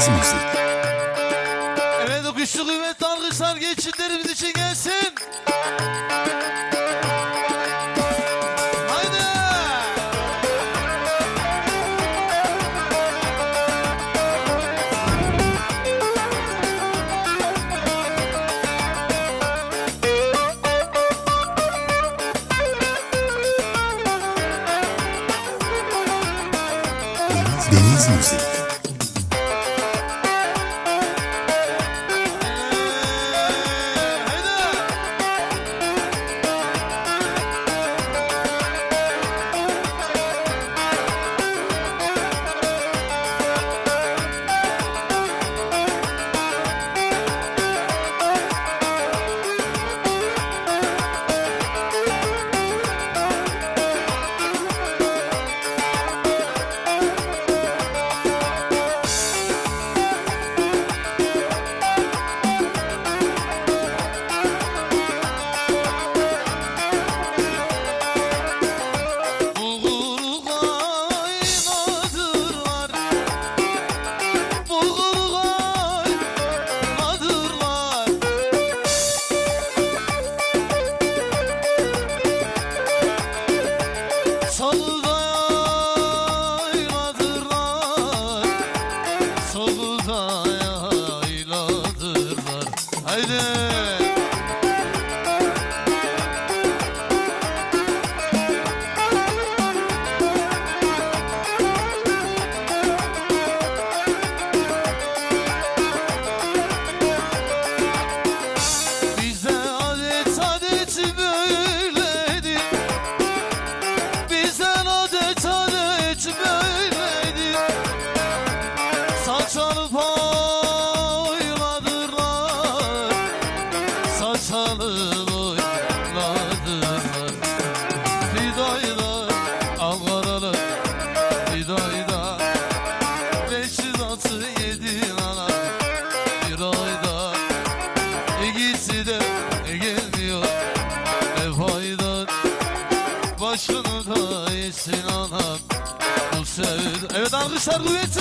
Deniz Müzik. Evet, o güçlü kıymetli alkışlar geçitlerimiz için gelsin. Haydi. Deniz Müzik. Başını da yesin anam bu sevda. Evet, alkışlar kuvveti.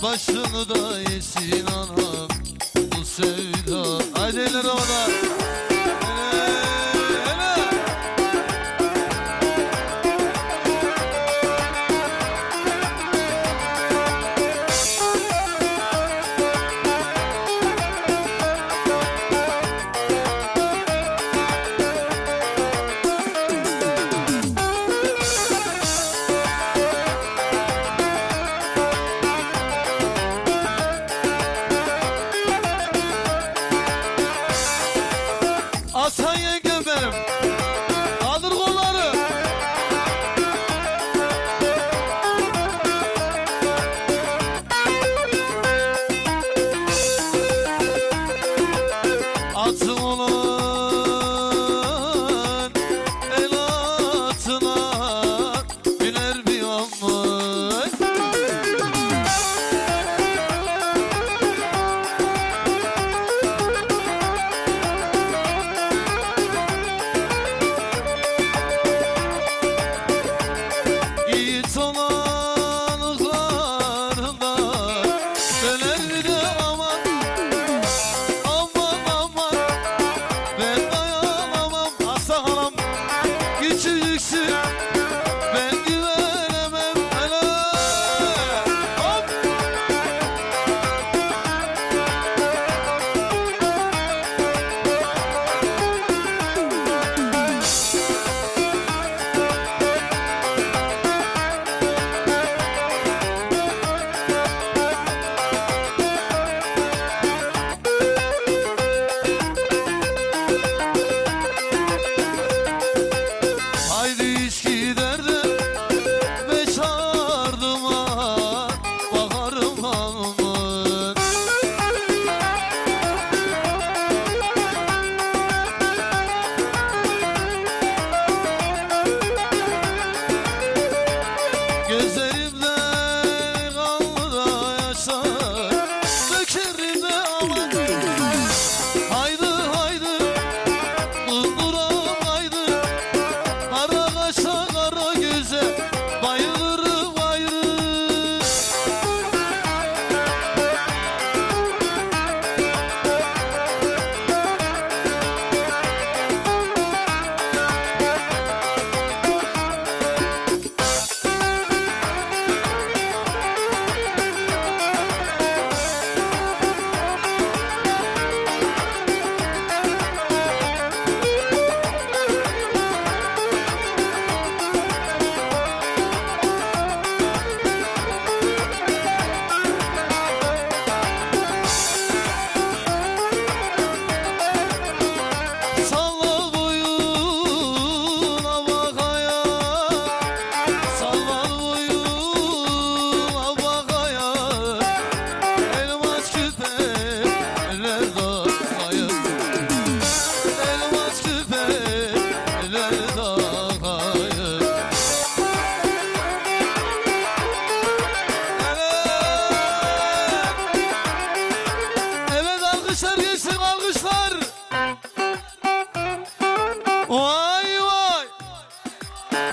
Başını da yesin anam bu sevda. Haydi eller havada.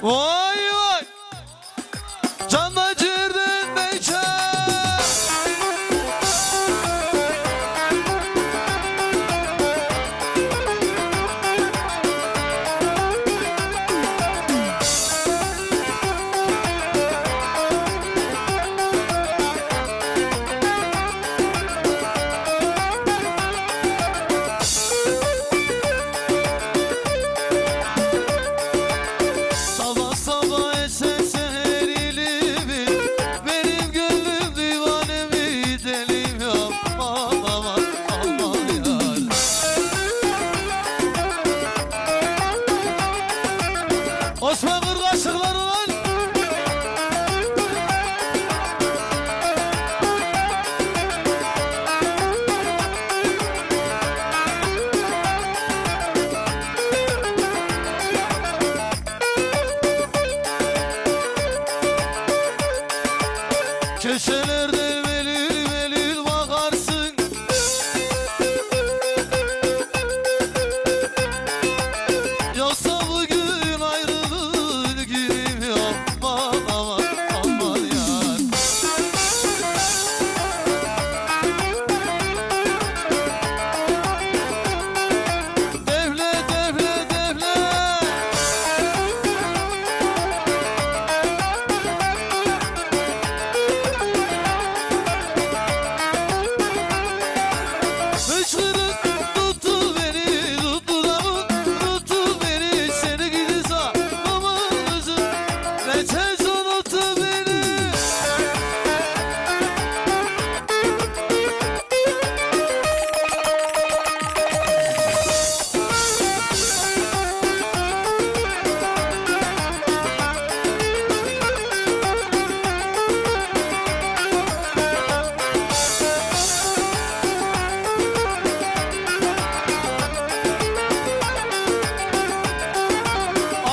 Vay vay. Canla ciğerden beçer. Sabah sabah esen seher ilimi, benim gönlüm divanemi delim yap. Aman aman yar. Osman Kırgaçlıkları lan. Köşelerde velil velil bakarsın. Yoksa bugün ayrılır günüm yok. Aman aman aman yar. Devle devle devle. Hıçkırık tuttu beni, tuttu da bu, tuttu beni. Seni gidi sağlamızı, ne tez unuttu beni.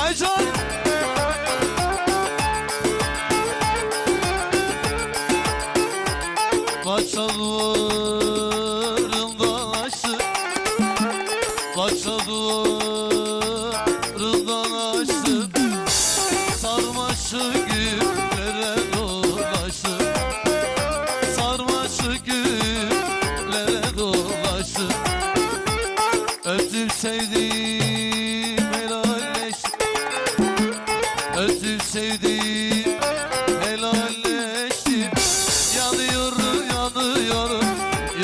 Aycan. Başlarından açtı, başlarından açtı. Sarmaşık güllere dolaştı, sarmaşık güllere dolaştı. Öptüm sevdiğim helalleşti, öptüm sevdiğim helalleşti. Yanıyorum yanıyorum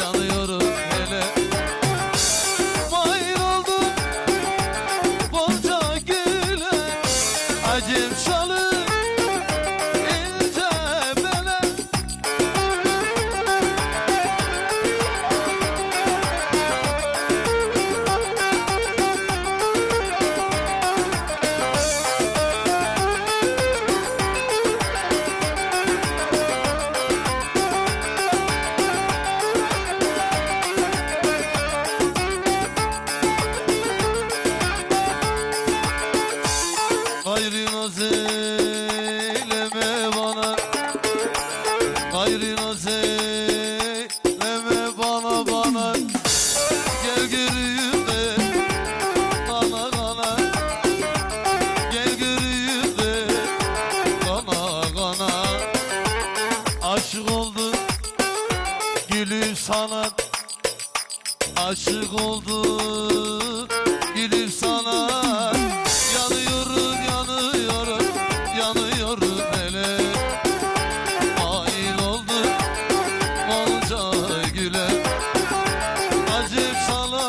yanıyorum hele. Mahir oldum bonca güle, acem şalı ince bele. Gayrı naz eyleme bana, gayrı naz eyleme bana bana. Gel göreyim de kana kana, gel göreyim de kana kana. Aşık oldum gülüm sana, aşık oldum gülüm sana. Yanıyorum yanıyorum yanıyorum hele. Mail oldum onca güle, acem sana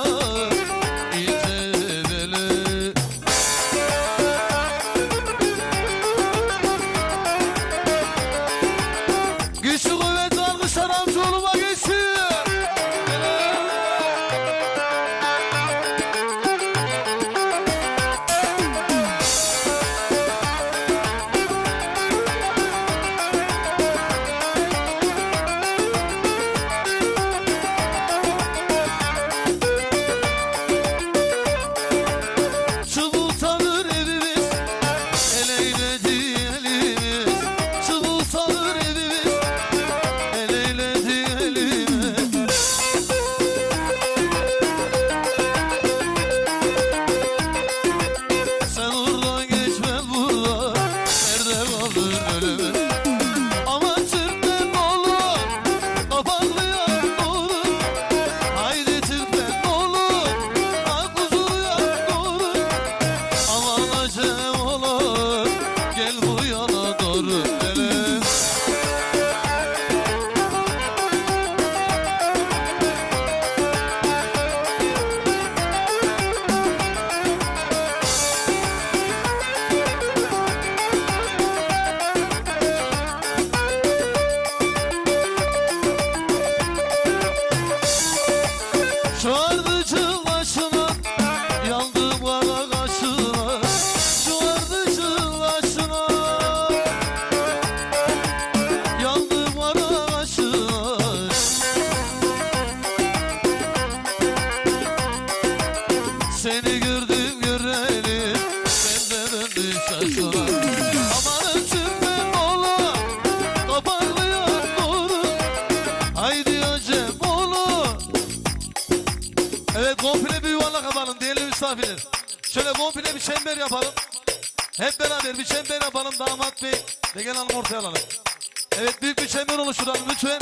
ince bele. Güçlü kuvvetli alkışlar amcaoğluma geçsin. şaşıran. Amanın tümden ola toparlıyor doğru. Haydi acem oğlu. Evet, komple bir yuvarlak yapalım değerli misafirler. Şöyle komple bir çember yapalım. Hep beraber bir çember yapalım damat bey. Ve gel hanım ortaya alalım. Evet, büyük bir çember oluşturalım lütfen.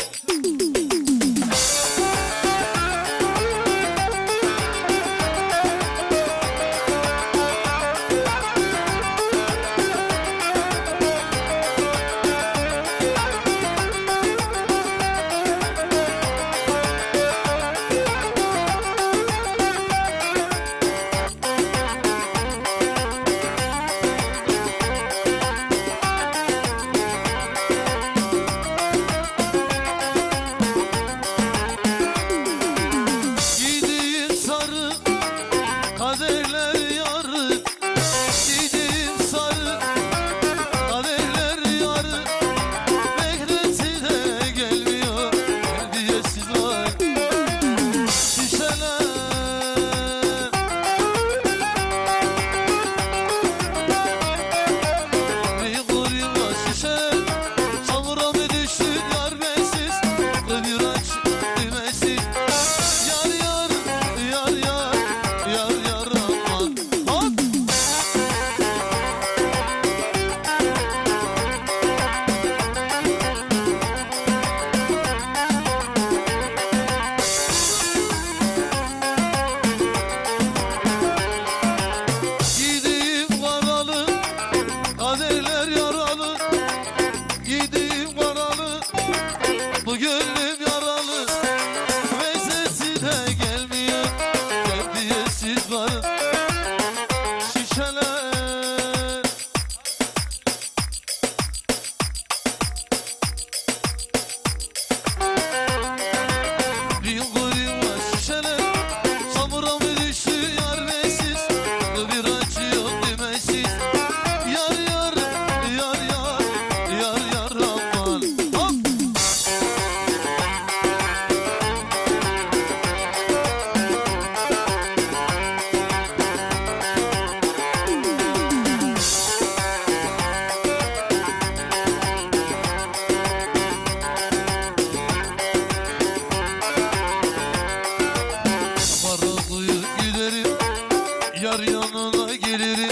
Yar yanına gelirim,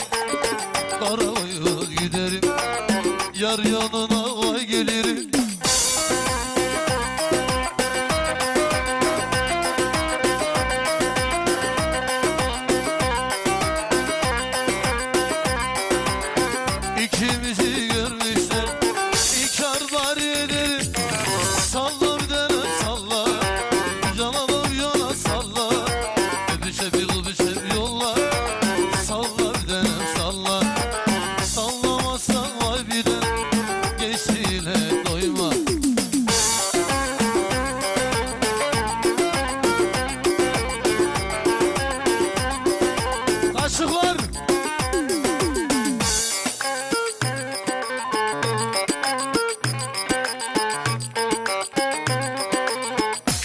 Karabayır giderim. Yar yanına vay gelirim. İkimizi görmüşler, ikar bari ederim. Salla bir tane salla, cananım yola salla. Öpüşe bir öpüşe bir yolla. Salla bir tane salla, sallamazsan vay bir de geçtiğine doyma. Kaşıklar.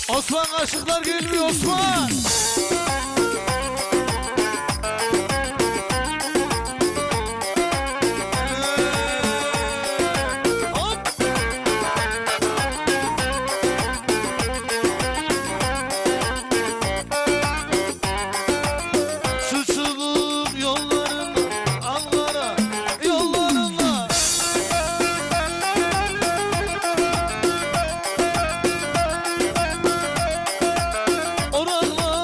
Osman, kaşıklar gelmiyor Osman. Hop. Şu çubuk yollarında, Ankara yollarında. Oraklar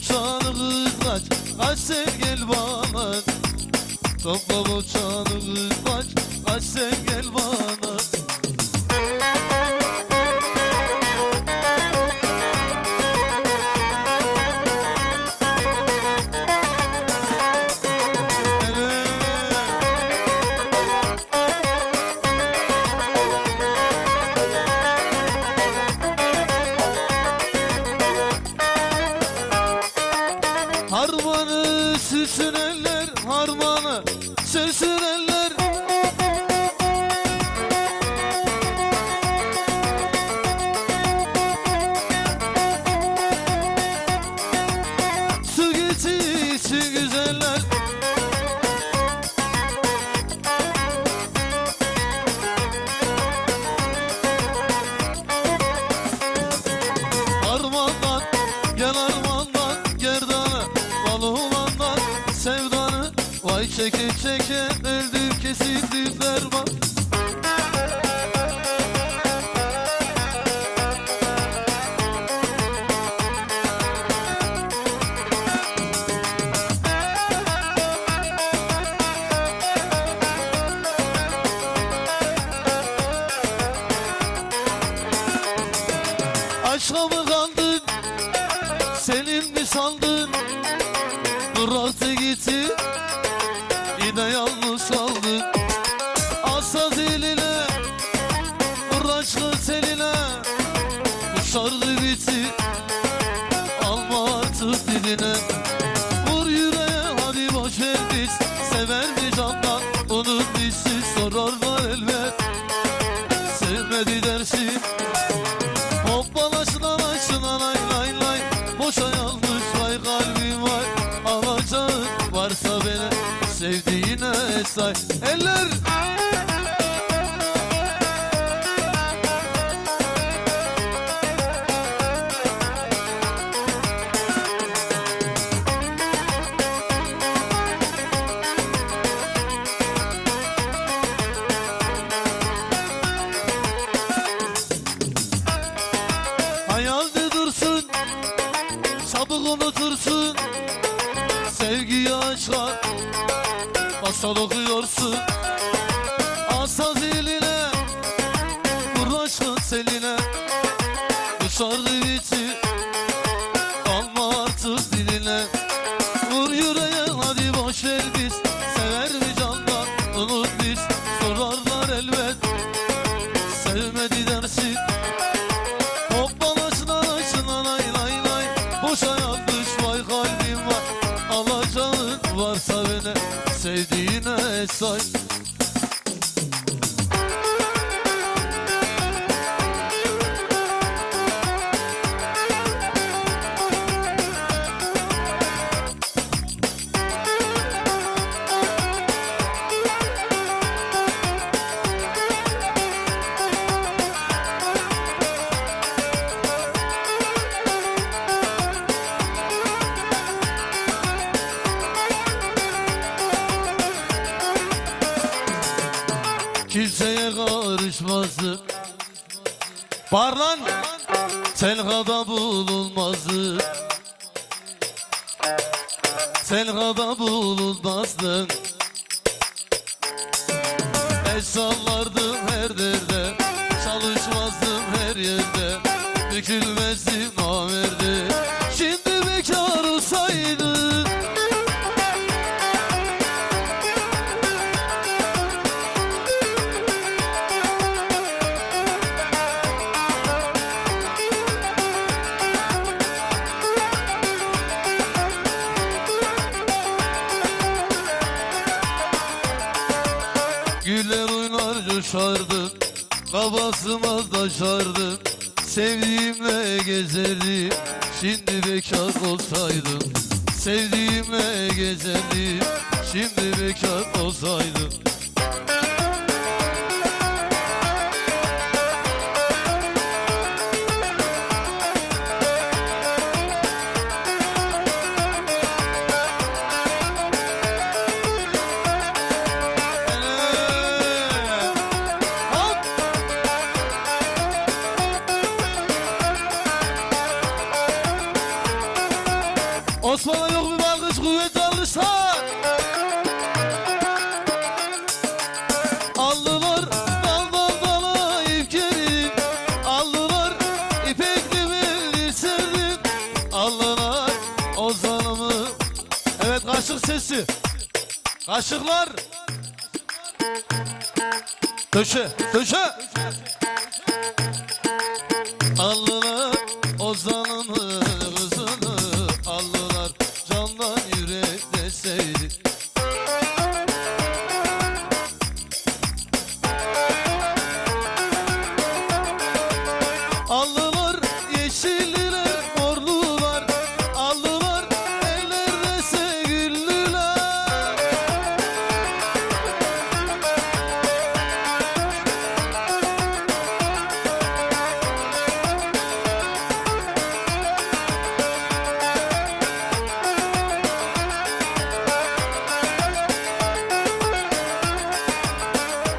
uçanı kız kaç, kaç sen gel bana. Topla uçanı kız kaç, kaç sen gel bana. Harmanı sürsün eller, harmanı sürsün eller. Su getirsin güzeller. Harmandan gel, harmandan gerdanı, balığından sevdanı. Vay çeke çeke öldüm kesildim derman. Aşka mı kandın, senin mi sandın? Bıraktı gitti, yine yalnız kaldın. Asaz eline, uğraşlı seline. Dışarıda bitti, alma artık diline. Vur yüreğe hadi boş ver biz, sever mi candan? Unut bizsiz sorarlar elbet, sevmedi dersin. Hoppalaşın alaşın alay lay lay. Boşa yanlış vay kalbim var. Alacağın varsa beni sevdiğine say. Eller! Hayalde dursun, çabuk unutursun. Sevgiyi aşka masal okuyorsun. Asaz eline, vur aşkın seline. Dışarıda bitti, alma artık diline. Vur yüreğe hadi boş ver biz, sever mi candan? Unut biz sorarlar elbet, sevmedi dersin. Hoppalaşın alaşın alay lay lay. Boşa yanlış vay kalbim var. Alacağın varsa beni sevdiğine say. Kimseye karışmazdı, parlan telhada bulunmazdı. Telhada bulunmazdın. El sallardım her derde, çalışmazdım her yerde. Dökülmezdim namerde, şimdi bekar olsaydın. Güller oynar coşardım, kabasıma taşardım. Sevdiğimle gezerdim, şimdi bekar olsaydım. Sevdiğimle gezerdim, şimdi bekar olsaydım. Osman'a yok bir alkış, kuvvetli alkışlar. Aldılar daldan dala ipkerim, aldılar ipekli bir serdim, aldılar ozanımı. Evet, kaşık sesi. Kaşıklar. Döşe, döşe. Aldılar ozanımı, kızını, aldılar candan yürek deseydi. Aldılar yeşilliler, morlular, aldılar ellerde sevgililer.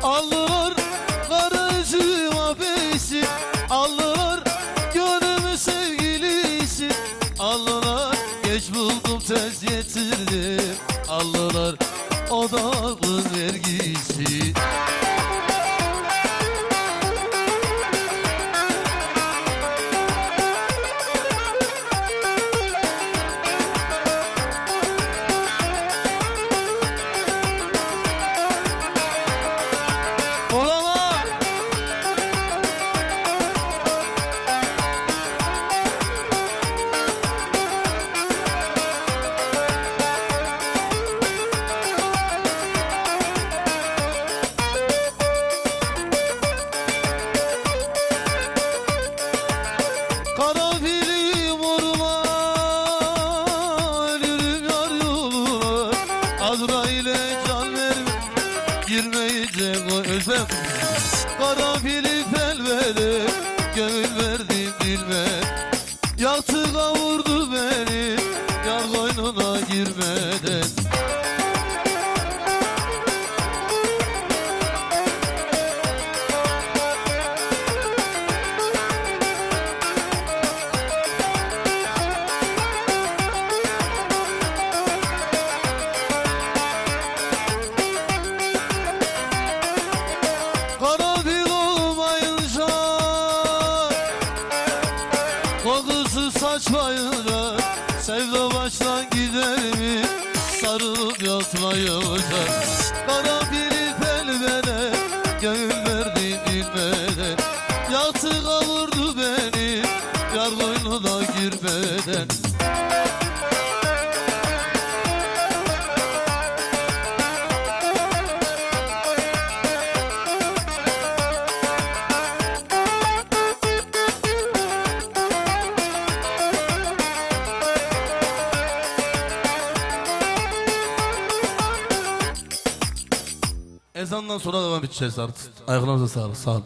Aldılar kara üzüm abisi, aldılar gönlümü sevgilisi, aldılar geç buldum tez getirdim, aldılar o da aklın vergisi. Oralar. Karanfilim orman, ölürüm yar yoluna, Azrail'e can verme, girmeyecek o özlem. Karanfili felvede, gönül verdim dilme, yaktı kavurdu beni, yar koynuna girmeden. Karanfil olmayınca, kokusu saçmayınca, sevda baştan gider mi, sarılıp yatmayınca. Karanfili felvede, gönül verdim bilmeden, yaktı kavurdu beni, yar koynuna girmeden. Ezandan sonra devam edeceğiz artık. Ayaklarınıza sağlık. Sağ olun.